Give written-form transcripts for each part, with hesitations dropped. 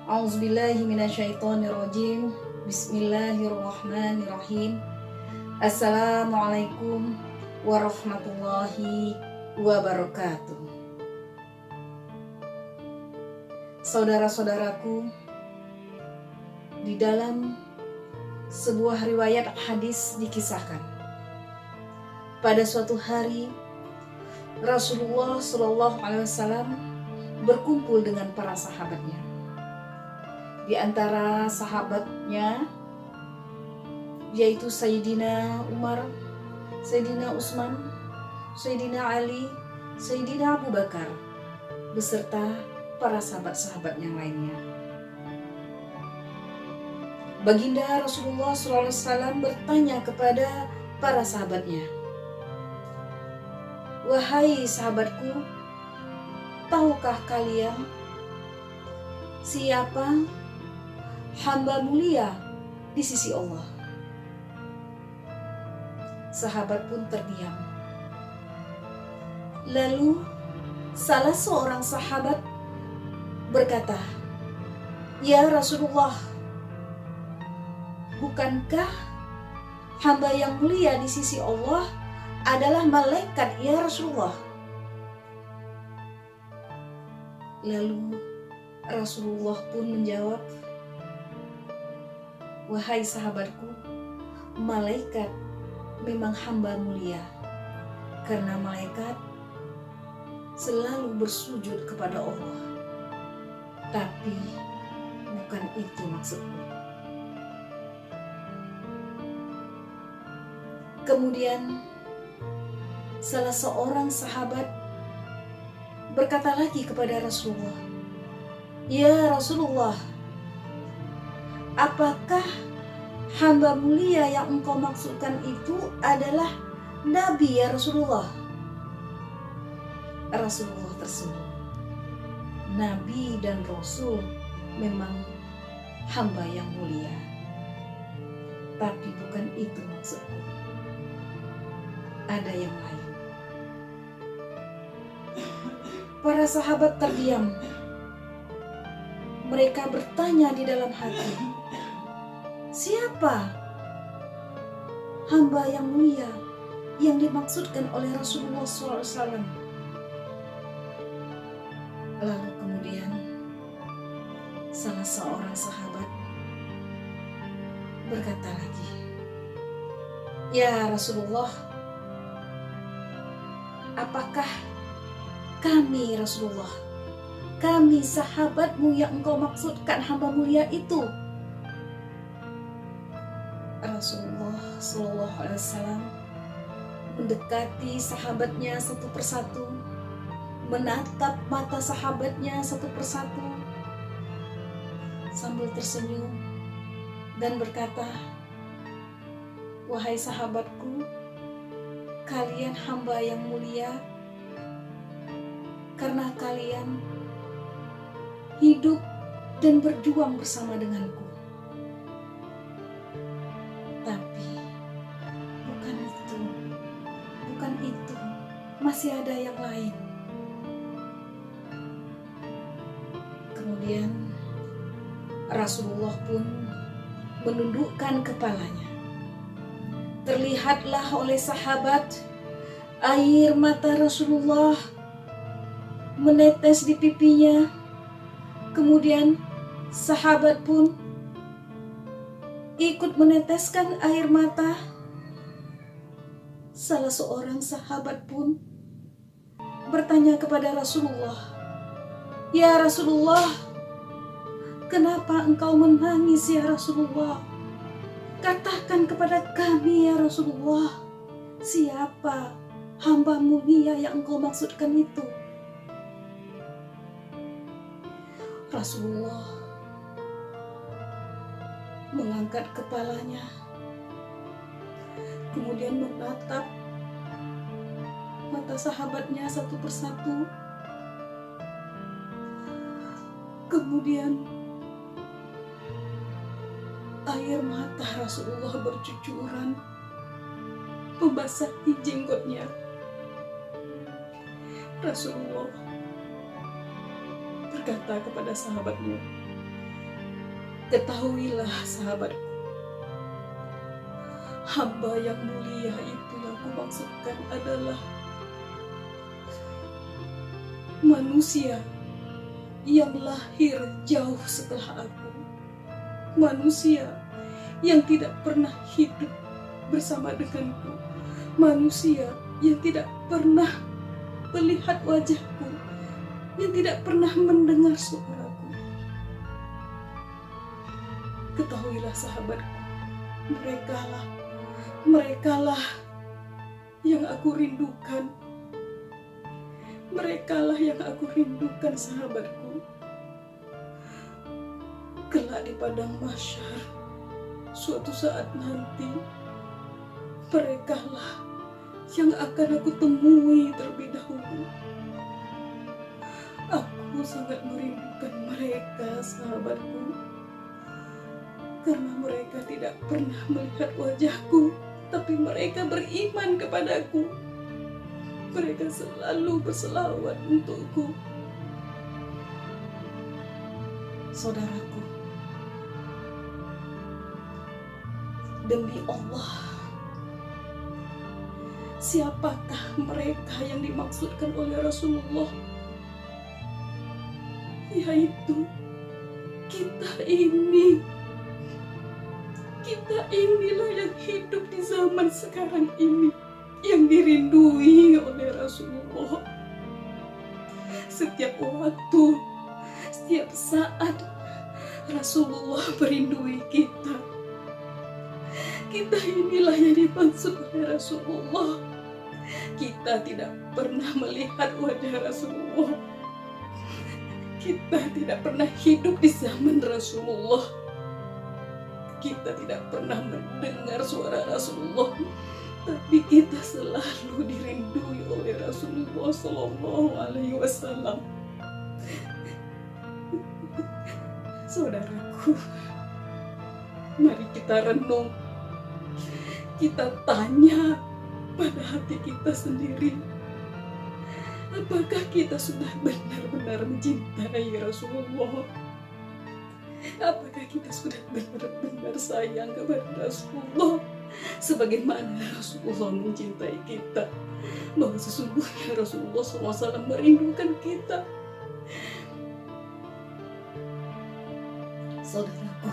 A'udzubillahiminasyaitonirrajim. Bismillahirrahmanirrahim. Assalamualaikum warahmatullahi wabarakatuh. Saudara-saudaraku, di dalam sebuah riwayat hadis dikisahkan, pada suatu hari Rasulullah SAW berkumpul dengan para sahabatnya. Di antara sahabatnya yaitu Sayyidina Umar, Sayyidina Utsman, Sayyidina Ali, Sayyidina Abu Bakar, beserta para sahabat-sahabat yang lainnya. Baginda Rasulullah SAW bertanya kepada para sahabatnya, "Wahai sahabatku, tahukah kalian siapa hamba mulia di sisi Allah?" Sahabat pun terdiam. Lalu salah seorang sahabat berkata, "Ya Rasulullah, bukankah hamba yang mulia di sisi Allah adalah malaikat ya Rasulullah?" Lalu Rasulullah pun menjawab, "Wahai sahabatku, malaikat memang hamba mulia, karena malaikat selalu bersujud kepada Allah. Tapi bukan itu maksudku." Kemudian salah seorang sahabat berkata lagi kepada Rasulullah, "Ya Rasulullah, apakah hamba mulia yang engkau maksudkan itu adalah Nabi ya Rasulullah?" Rasulullah tersenyum. Nabi dan Rasul memang hamba yang mulia, tapi bukan itu maksudku. Ada yang lain. Para sahabat terdiam. Mereka bertanya di dalam hati, siapa hamba yang mulia yang dimaksudkan oleh Rasulullah SAW? Lalu kemudian salah seorang sahabat berkata lagi, "Ya Rasulullah, apakah kami Rasulullah, kami sahabatmu yang engkau maksudkan hamba mulia itu?" Rasulullah SAW mendekati sahabatnya satu persatu, menatap mata sahabatnya satu persatu, sambil tersenyum dan berkata, "Wahai sahabatku, kalian hamba yang mulia karena kalian hidup dan berjuang bersama denganku. Tapi bukan itu, masih ada yang lain." Kemudian Rasulullah pun menundukkan kepalanya. Terlihatlah oleh sahabat air mata Rasulullah menetes di pipinya. Kemudian sahabat pun ikut meneteskan air mata. Salah seorang sahabat pun bertanya kepada Rasulullah, "Ya Rasulullah, kenapa engkau menangis ya Rasulullah?" Katakan kepada kami ya Rasulullah, siapa hamba mulia yang engkau maksudkan itu? Rasulullah mengangkat kepalanya, kemudian menatap mata sahabatnya satu persatu. Kemudian air mata Rasulullah bercucuran membasahi jenggotnya. Rasulullah berkata kepada sahabatnya, ketahuilah sahabatku, hamba yang mulia itu yang kumaksudkan adalah manusia yang lahir jauh setelah aku, manusia yang tidak pernah hidup bersama denganku, manusia yang tidak pernah melihat wajahku, yang tidak pernah mendengar suaraku. Ketahuilah sahabatku, merekalah yang aku rindukan. Merekalah yang aku rindukan sahabatku. Kelak di padang mahsyar, suatu saat nanti, merekalah yang akan aku temui terlebih dahulu. Aku sangat merindukan mereka sahabatku, karena mereka tidak pernah melihat wajahku, tapi mereka beriman kepadaku. Mereka selalu berselawat untukku. Saudaraku, demi Allah, siapakah mereka yang dimaksudkan oleh Rasulullah? Yaitu kita ini. Kita inilah yang hidup di zaman sekarang ini, yang dirindui oleh Rasulullah. Setiap waktu, setiap saat, Rasulullah merindui kita. Kita inilah yang dimaksud oleh Rasulullah. Kita tidak pernah melihat wajah Rasulullah. Kita tidak pernah hidup di zaman Rasulullah. Kita tidak pernah mendengar suara Rasulullah, tapi kita selalu dirindui oleh Rasulullah Sallallahu Alaihi Wasallam. Saudaraku, mari kita renung, kita tanya pada hati kita sendiri, apakah kita sudah benar-benar mencintai Rasulullah? Apakah kita sudah benar-benar sayang kepada Rasulullah sebagaimana Rasulullah mencintai kita? Bahwa sesungguhnya Rasulullah SAW merindukan kita. Saudaraku,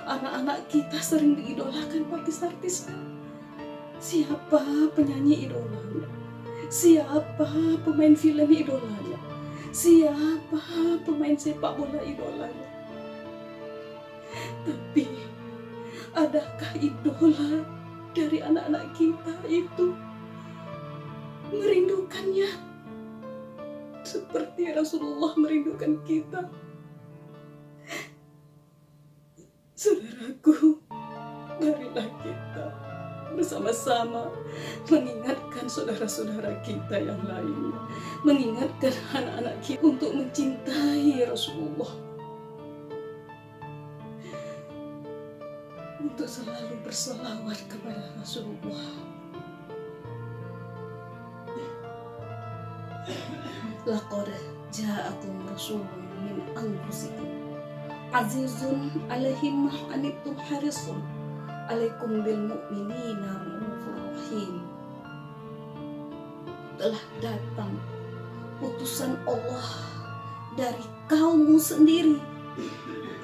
anak-anak kita sering diidolakan artis-artis kan? Siapa penyanyi idolanya? Siapa pemain film idolanya? Siapa pemain sepak bola idolanya? Tapi adakah idola dari anak-anak kita itu merindukannya seperti Rasulullah merindukan kita? Saudaraku, marilah kita bersama-sama mengingatkan saudara-saudara kita yang lainnya, mengingatkan anak-anak kita untuk mencintai Rasulullah, untuk selalu berselawat kepada Rasulullah. Laqad ja'akum rasulun min anfusikum azizun 'alaihi ma anittum harisun 'alaikum bil mu'minina raufur rahim. Telah datang utusan Allah dari kaummu sendiri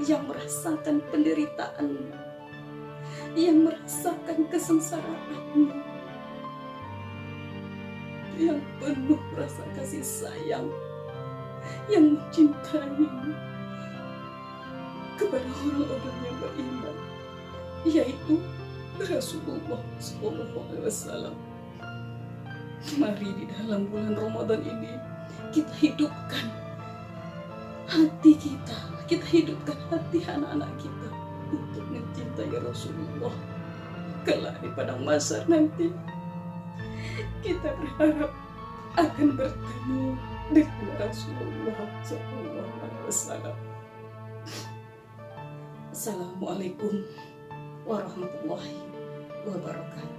yang merasakan penderitaanmu, yang merasakan kesengsaraanmu, yang penuh rasa kasih sayang, yang mencintaimu. kepada orang-orang yang beriman, yaitu Rasulullah SAW. Mari di dalam bulan Ramadan ini kita hidupkan hati kita hidupkan hati anak-anak kita untuk mencintai Rasulullah. Kelak di padang mahsyar nanti kita berharap akan bertemu dengan Rasulullah SAW. Assalamualaikum warahmatullahi wabarakatuh.